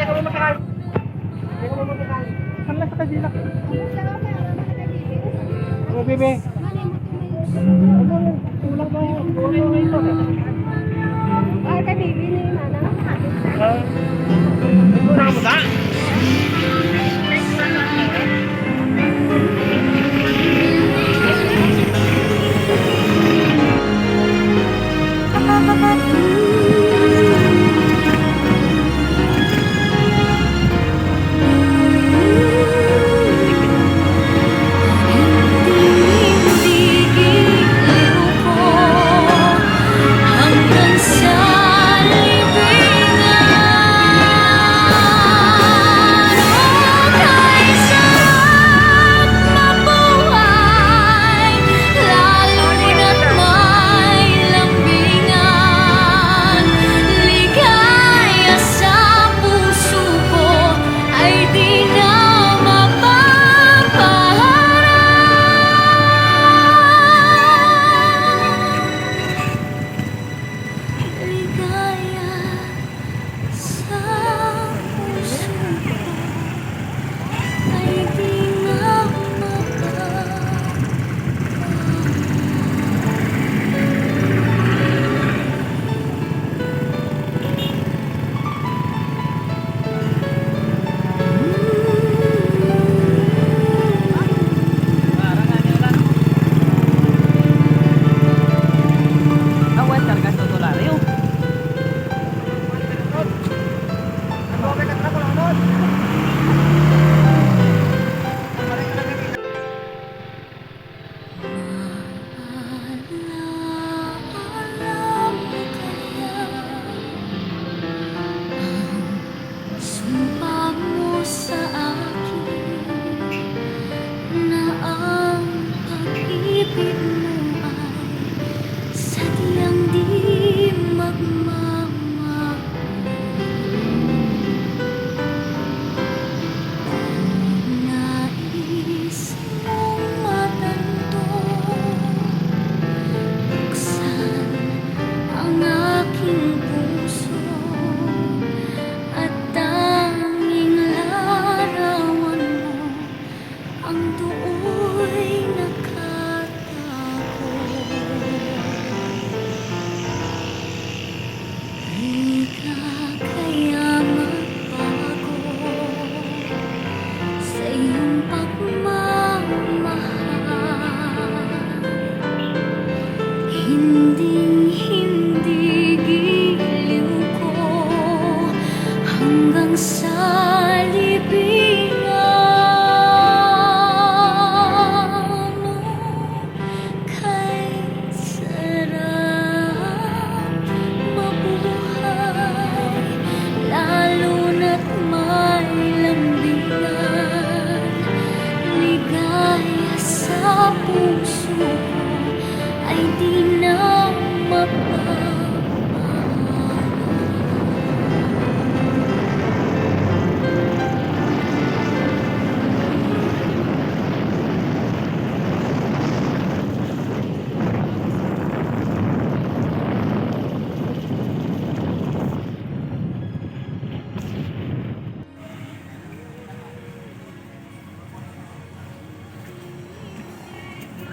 ka mo makakal. Hindi ka mo makakal. Saan lang sa kajilak? Ano, bebe? Ano, kulang ba yun? Kulang ba ito? Ay, kay baby ni Mana. Ito na mo ta? Hanggang sa libingan.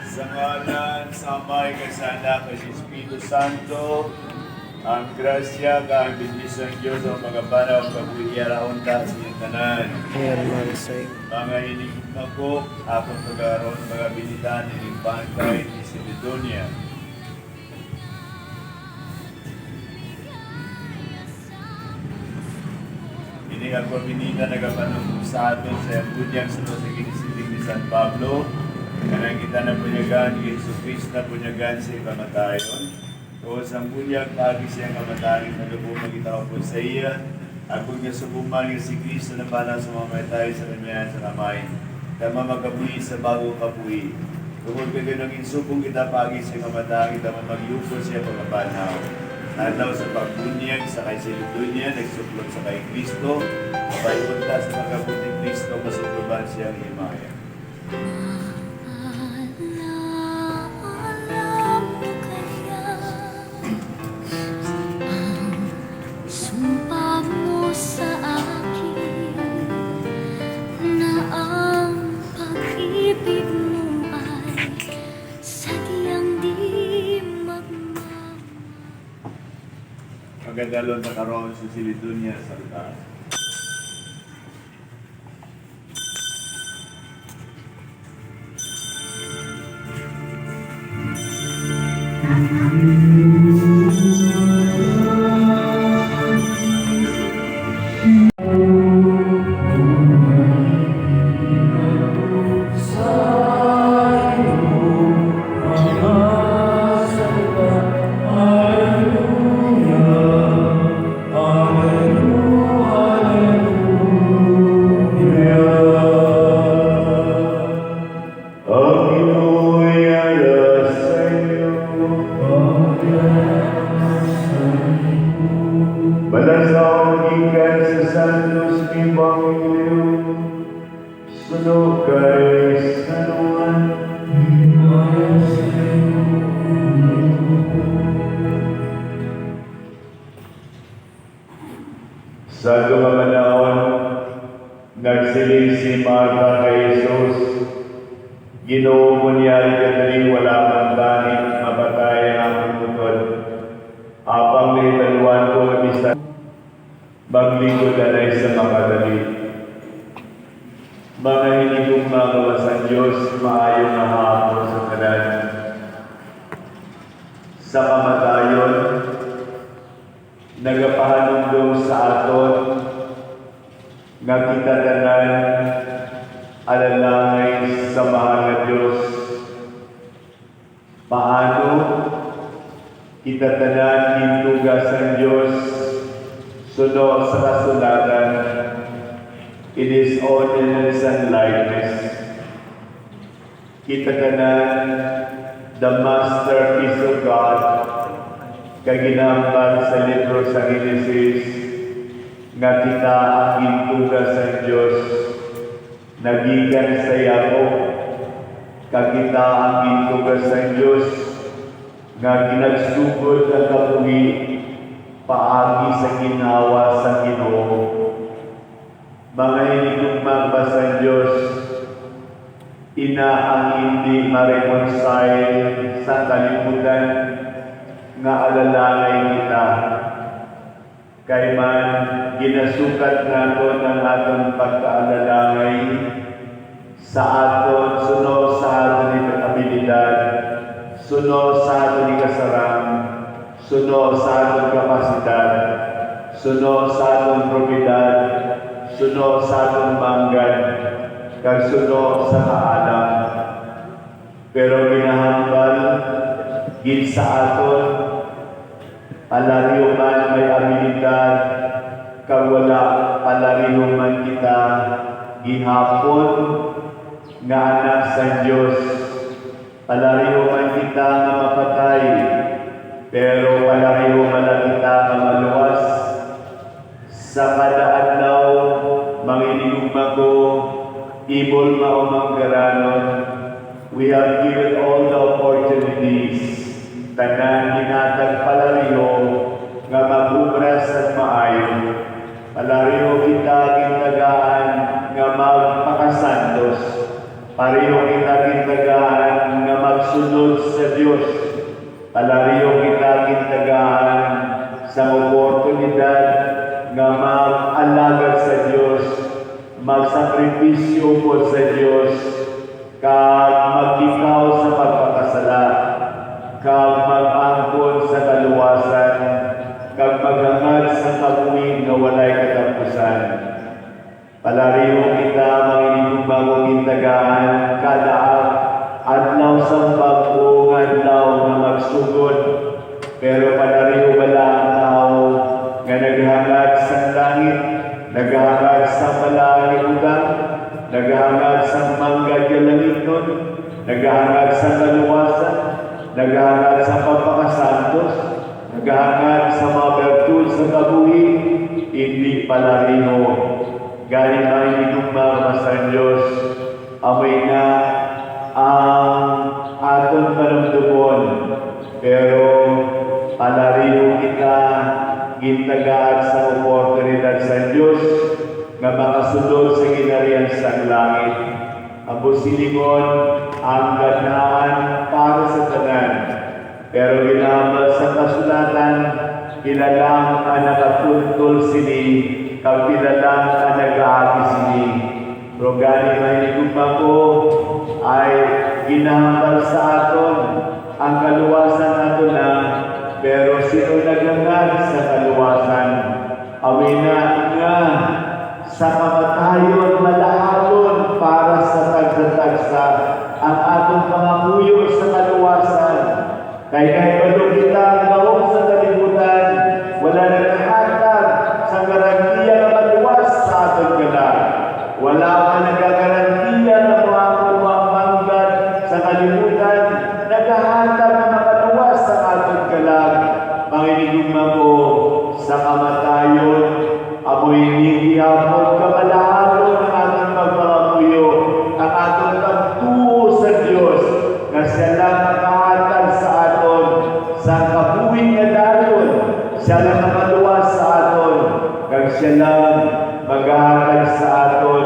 Sa ngalan, sa Amay, sa Anak, sa Espiritu Santo, ang grasya, ang bendisyon Diyos, ang mga banaw, ang kabuhiyaraon ta sa iyong tanan. Mga hinigma ko, akong pag-aaron, mga binitan, ining bangkay, ni Sidonia. Ining ako binita, nagapanong sa aton sa bunyag sa ginisiling ni San Pablo. Kanang kita na punyagan, Yesu Cristo na punyagan sa kamatayon. O sa bunyag, pagi siya kamatayon, nagabumang kita po sa iya. Ako nga subuman nga si Cristo na bala sa mamatay sa kanyang sa kamay. Tama magkapuhi sa bagong kapuhi. Tungkol ka ganang insubong kita pagi siya kamatayon, tama magyupo siya pagkapanaw. Nataw sa pagbunyag sa kay Siludunya, nagsuplot sa kay Cristo. Kapayunta sa pagkaputing Cristo, masutluban siya ang himaya. Sumpa mo sa akin Magandalon sa karon sa Silidonia sa taas. Balasaw ikan sa Santos Evangelio, sunog kay sanuan. Sa dumamanahon, nagsiling si Martha kay Jesus. Ginoo mo niya kadali wala man banik mapatay ang utod. Apang nitaluan ko mabisa maglingkod na sa makadali. Mga hinigong mga kawasan Diyos, maayong na hapon sa kanan. Sa kamatayon, nagapahanungdong sa aton, nga kita tanan, alalangay sa mahal na Diyos. Paano kita tanan hintugas ng Diyos sunod sa kasulatan in His ordinance and likeness. Kita tanan the masterpiece of God kaginampan sa libro sa Genesis nga kita ang hintugas ng Diyos nagikan sa Yakob kakita ang hintugas ng Diyos nga ginagsugod ang kapuhi paagi sa ginawa sa Ginoo. Mga hinigugmang sa Diyos, ina ang hindi ma-reconcile sa kalimutan nga alalangay kita. Kay man ginasukat nato ng atong pagkaalalangay sa aton sunod sa aton abilidad, sunod sa aton kasarang, sunod sa aton kapasidad, sunod sa aton propiedad, sunod sa aton manggad, kag sunod sa kaalam. Pero ginahambal, gid sa aton, palariyo man may abilidad, kag wala palariyo man kita, gihapon nga anak sa Diyos. Palariyo man kita nga mapatay, pero palariyo man kita nga maluwas. Sa kada adlaw, manginigugma ko, ibol maumang we have given all the opportunities, tanan ginatag palariyo, nga mag-ubras at maayo. Palariyo kita gintagaan, nga magpakasantos. Pariyo kita gintagaan, nga magsunod sa Diyos. Palariyo kita gintagaan sa oportunidad nga mag-alagad sa Diyos, magsakripisyo po sa Diyos, kag magikaw sa pagpakasala, kag mag-angkon sa kaluwasan, kag maghangad sa kabuhi nga walay katapusan. Palariyo kita manginigong bago gintagaan kada adlaw sa bago adlaw nga magsugod, pero palariyo wala ang tao nga naghangad sa langit, naghangad sa palalibutan, naghangad sa manggad nga langiton, naghangad sa kaluwasan, naghangad sa pagpakasantos, naghangad sa mga bertud sa kabuhi, hindi palariyo. Galing na hinigugma sa Diyos, amoy na ang aton panumdumon, pero palariyo kita gintagaan sa oportunidad sa Diyos nga makasunod sa ginarian sa langit. Ang busilingon ang ganaan para sa tanan, pero ginambal sa kasulatan kilalang ang nakatuntol sini, kag kilalang ang nag-aagi sini. Pero gani mahinigugma ko ay ginahambal sa aton ang kaluwasan nato na, pero sino nagangad sa kaluwasan? Awina nga sa kamatayon malahalon para sa tagsa-tagsa ang atong pangamuyo sa kaluwasan. Kay balo kita gawong sa kalibutan, wala naghahatag sa garantiya na maluwas sa atong kalag. Wala ka nagagarantiya na mga manggad sa kalibutan, naghahatag na makaluwas sa atong kalag. Manginigugma ko sa kamatayon, amoy nihihapon kamalahalon ang atong pagpangamuyo, ang atong pagtuo sa Diyos, na siya lang nakahatag sa aton sa kabuhing na dayon, siya lang nakaluwas sa aton, kag siya lang maghahatag sa aton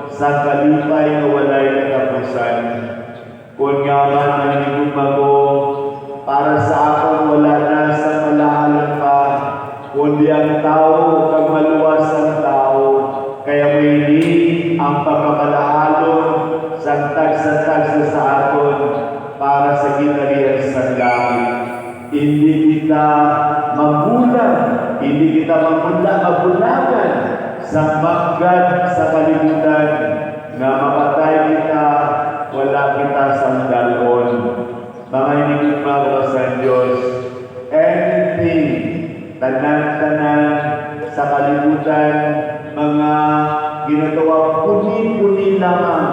sa kalipay na walay katapusan. Kung nga man ang higugma ko, para sa akong wala na sa malahalan pa, kundi ang tao kag maluwas ang tao, kaya may ang pagkamalahalon sa tagsa-tagsa sa aton para sa kinarihan sa langit. Hindi kita magulang, hindi kita mabulangan sa maggad sa kalibutan, na mapatay kita, wala kita sandalon. Mga hinigugma ko sa Diyos, anything, tanan-tanan sa kalibutan, mga ginagawa puni-puni lamang,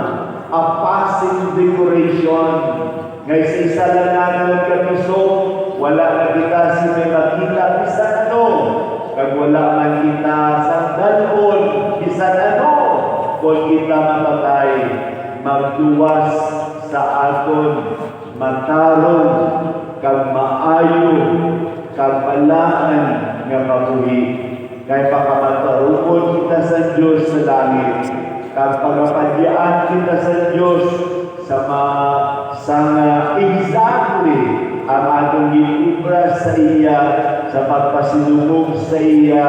a passing decoration. Ngay sa isa lang natin kapiso, wala na kita si may makita, bisan ano, kag wala man kita sa dalon, bisan ano, kung kita mapatay, magduwas sa aton, matarong, kag maayo, kag malaan nga kabuhi. Kay pagkamatarupon kita sa Diyos sa langit, kag pagapadyaan kita sa Diyos sa exactly ang atong ginubra sa iya, sa pagpasinumog sa iya,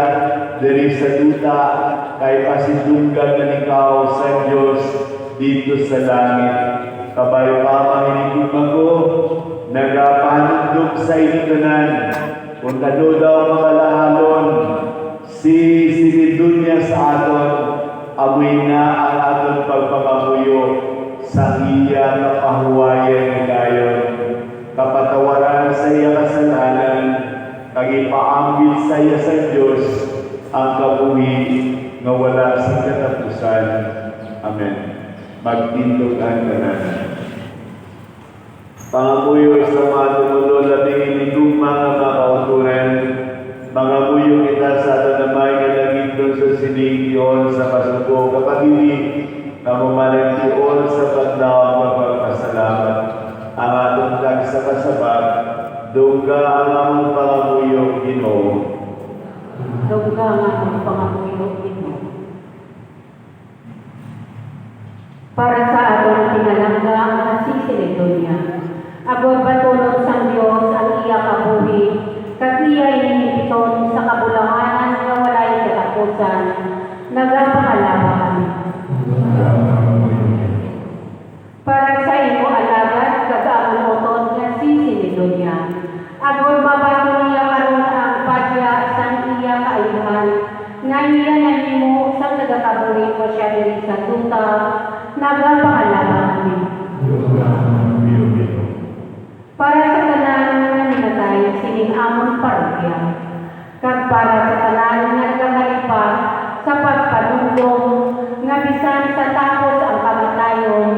diri sa duta, kay pasidunggan na ikaw sa Diyos dito sa langit. Kabay pa mahinigugma ko, nagapanundog sa initanan, kung kano daw makalahalon, sinidunya sa aton, amoy na ang aton pagpakamuyo, sa iya kapahuwayan ni gayon. Kapatawaran sa iya kasalanan, kagipaambit sa iya sa Diyos, ang kabuhi na wala sa katapusan. Amen. Magtindog ang tanan. Pangamuyo sa mga tumulo, labing inigugma nga mga kauturan, mangamuyo kita sa ato na may kalagitong sa sinigyon sa kasuko, kapag hindi kamumalantiyon sa pagdawang magpagpasalamat, ang atong tagsa kasabat, dungga ang among pangamuyo, Ginoo. Dungga ang among pangamuyo, Ginoo. Para sa aton tinalangga ang nasisiligod niya, agod batulog sang Dios ang iya kabuhi, kag iya inipiton sa kabulanganan nga walay katapusan, nagapangalawa kami. Para sa imo alagad, kag-amon oton nga sisilidod niya, agod mabato niya karon ang padya sang iya kaayuhan, nga iya nanimo sang nagakabuhi ko siya diri sa duta, nagapangalawa kami. Para sa tanan nga nimatay sining amon parokya, kag para sa tanan nga nagakalipan sa pagpadungdong nga bisan sa tapos ang kamatayon,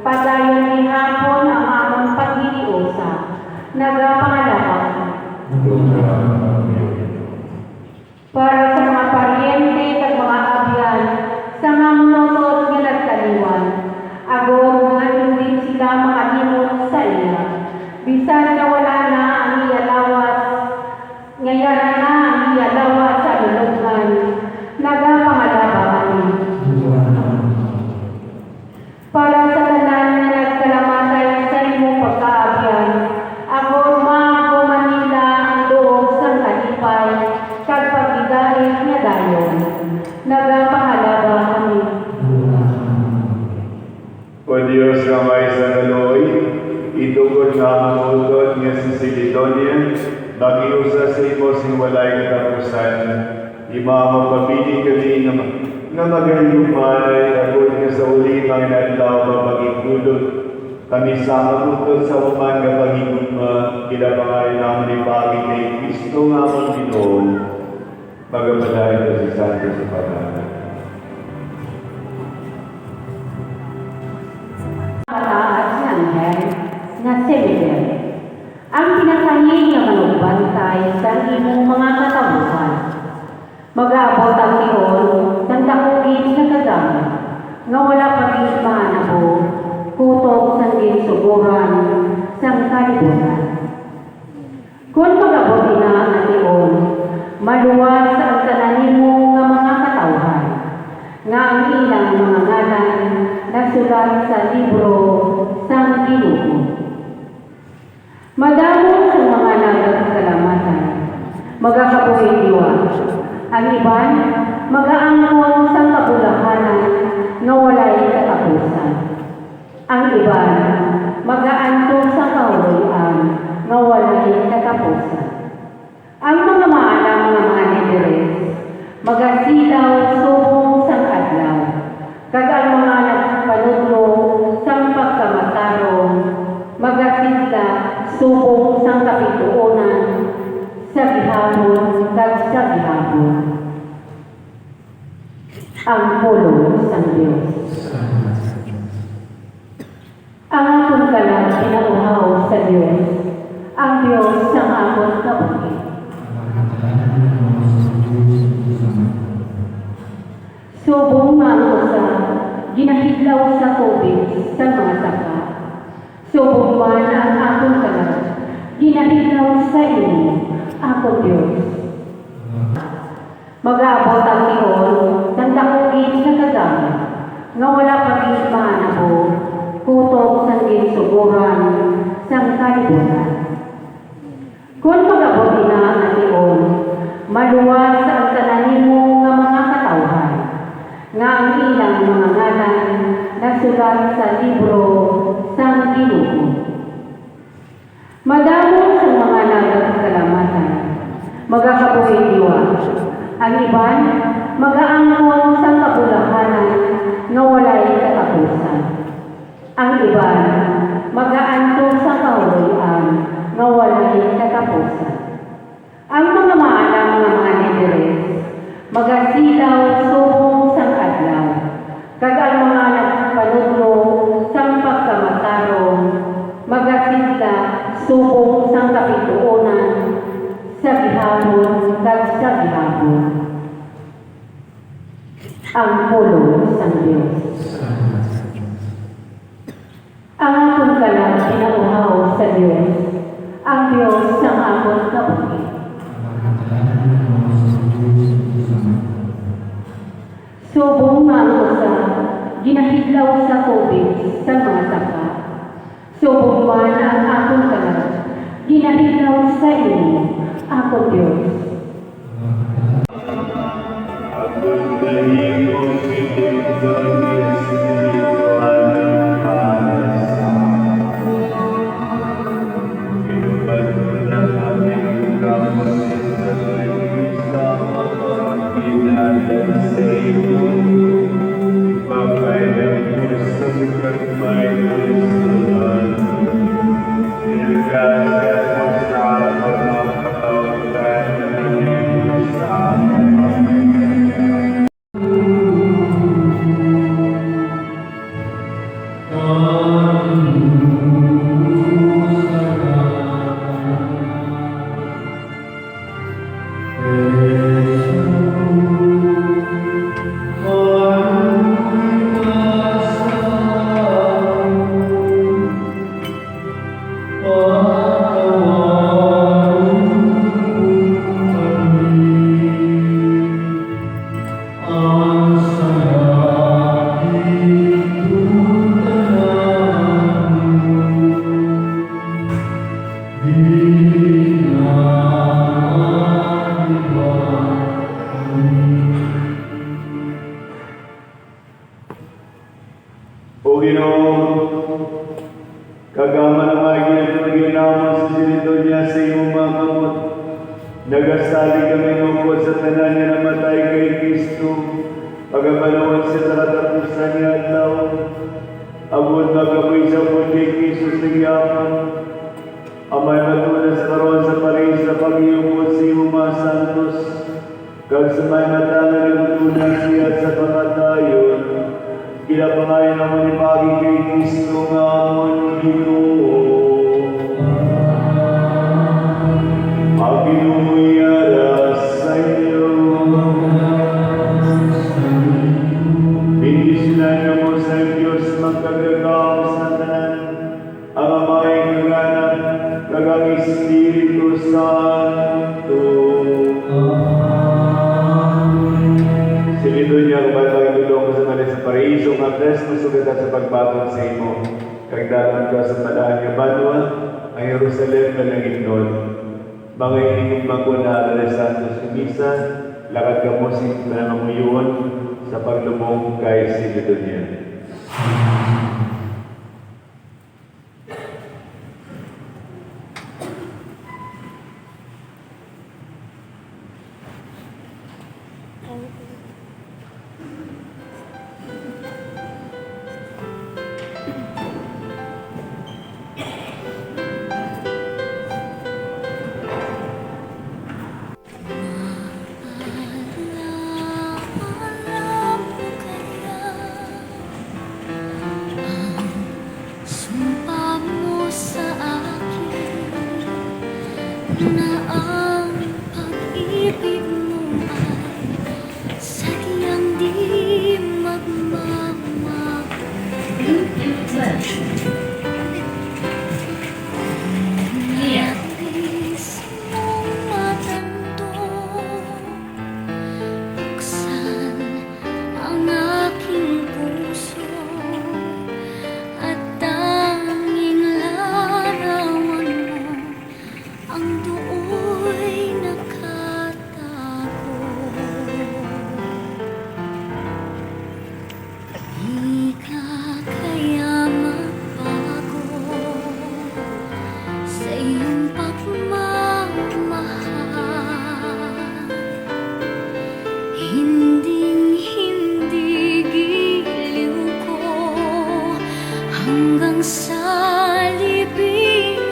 padayon ni hapon ang amon paghihiosa, nagapangalawa. Para sa mga paryente kag mga abyan sa mga munotod nga nagtaliwan, agod nga hindi sila makalimot sa iya, bisan nga wala na ang iya lawas, ngayon na ang iya lawas sa lulog niya dayon, nagapahalaba kami. O Diyos nga may sa kaloy, itugod nga ang utod nga si Sidonia, nagiusa sa imo sing walay katapusan. Ima magpapili kami nga magayumanay, agod nga sa uli mga nadlaw mapagigudod. Kami sa magutod sa uman nga pagigugma, kinapangari naman ipagin kay Kristo nga mong Pinoon. Magapadahin ko si Santo sa pagkakas. Mataas ng anghel na si Miguel, ang pinakahin na manugbantay sa imong mga katawuhan. Mag-aabot ang iyon ng dakugit na kagama, nga wala pag-ismahan ako, kutok sa ginsuguran sang kalibutan. Kung mag-abot na ang iyon, maluwas ang tananimo nga mga katawuhan, nga ang ilang mga ngalan nagsulat sa libro sang Ginoo. Madamo sa mga nagkalamatan, magakabuhay diwa. Ang iban, mag-aangkon sa kabulahanan nga walay katapusan. Ang iban, mag-aangkon sa kahulian nga walay katapusan. Ang mga maalam nga mga nederes, magasilaw subong sang adlaw, kag ang mga nagpanudlo sang pagkamatarong, magasigla subong sang kapituonan, sa gihapon kag sa gihapon. Ang pulong sang Dios. Ang akong kalang pinauhaw sa Dios, ang Dios sang akong kabuhi. Subong nga sa ginahidlaw sa tubig sa mga saka. Subong man ang akong kalang ginahidlaw sa inyo, ako Diyos. Mag-aabot ang iyon ng dakugit na kagama, nga wala pag-ismahan ako, kutok sa ginsuguran sang kalibutan. Kung mag-abot na ang iyon, maluwas ang tananimo nga mga katawhan, nga ang ilang mga ngalan nagsulat sa libro sang Ginoo. Madamo sa mga nagkalamatan, magakabuhay diwa. Ang iban, mag-aangkon sa kabulahanan nga walay katapusan. Ang iban, mag-aangkon sa kahulian nga walay katapusan. Ang mga maalam nga mga nederes, magasilaw subong sang adlaw, kag ang mga nagpanudlo sang pagkamatarong, magasigla subong sang kapituonan, sa gihapon kag sa gihapon. Ang pulong sang Dios. Ang akong kalang pinauhaw sa Dios, ang Dios sang akong kabuhi. Subong nga sa ginahidlaw sa tubig sa mga saka. Subong man ang akong kalang ginahidlaw sa inyo, ako Diyos. Thank you. na niya namatay kay Kristo, pagkapanawag siya sa katapusan niya at taon, abot magaboy sa po kay Kristo sa giyapan, amay matunas karon sa Paris sa pag-iubot sa iyong mga santos, kag sa may matangan nagtutunan siya sa pangatayon, kinapangayon naman ni Pagi kay Kristo nga amon Ginoo. Aginuyara sa iyo. Bendisyonan niyo mo sa Diyos magkagagaw sa tanan, ang amay kaganan, kagang Espiritu Santo. Silito niya kung ba't pagdulong ko sa malis sa paraiso, nga bless mo sugatan sa pagbatong sa imo. Kagdaman ka sa palaan niya banwa, ang Jerusalem na nangingnon. Mga inyong maguna na Santos Umisa, lakad ka mo sa nangamuyuan sa paglumong kay Silito niya. Alam mo kaya ang sumpa mo sa akin na ang pag-ibig mo ay sadyang di Nais mong matanto, buksan ang aking puso at tanging larawan mo ang do'y nakatago. Di ka kaya magbago sa iyong pagmamahal, hinding-hindi giliw ko hanggang sa libingan.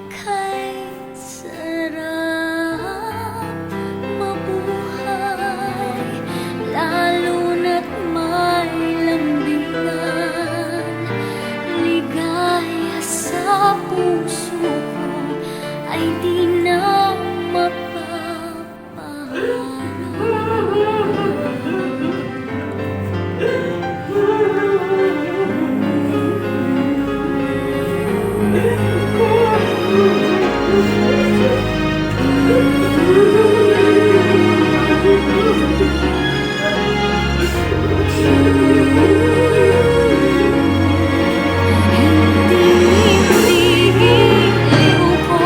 Kay sarap mabuhay, lalo na't may lambingan. Ligaya sa puso ko ay di na Hinding-hindi giliw ko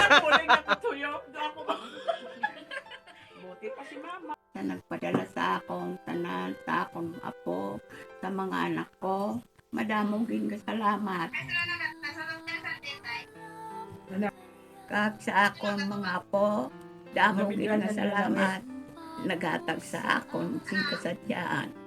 Kulay na kutuyok. Ako ba? Buti pa si mama. Na nagpadala sa akong tanan, sa akong apo, sa mga anak ko. Madamong salamat. Kag sa akong mga apo, damong salamat. Naghatag sa akong singkasadyaan.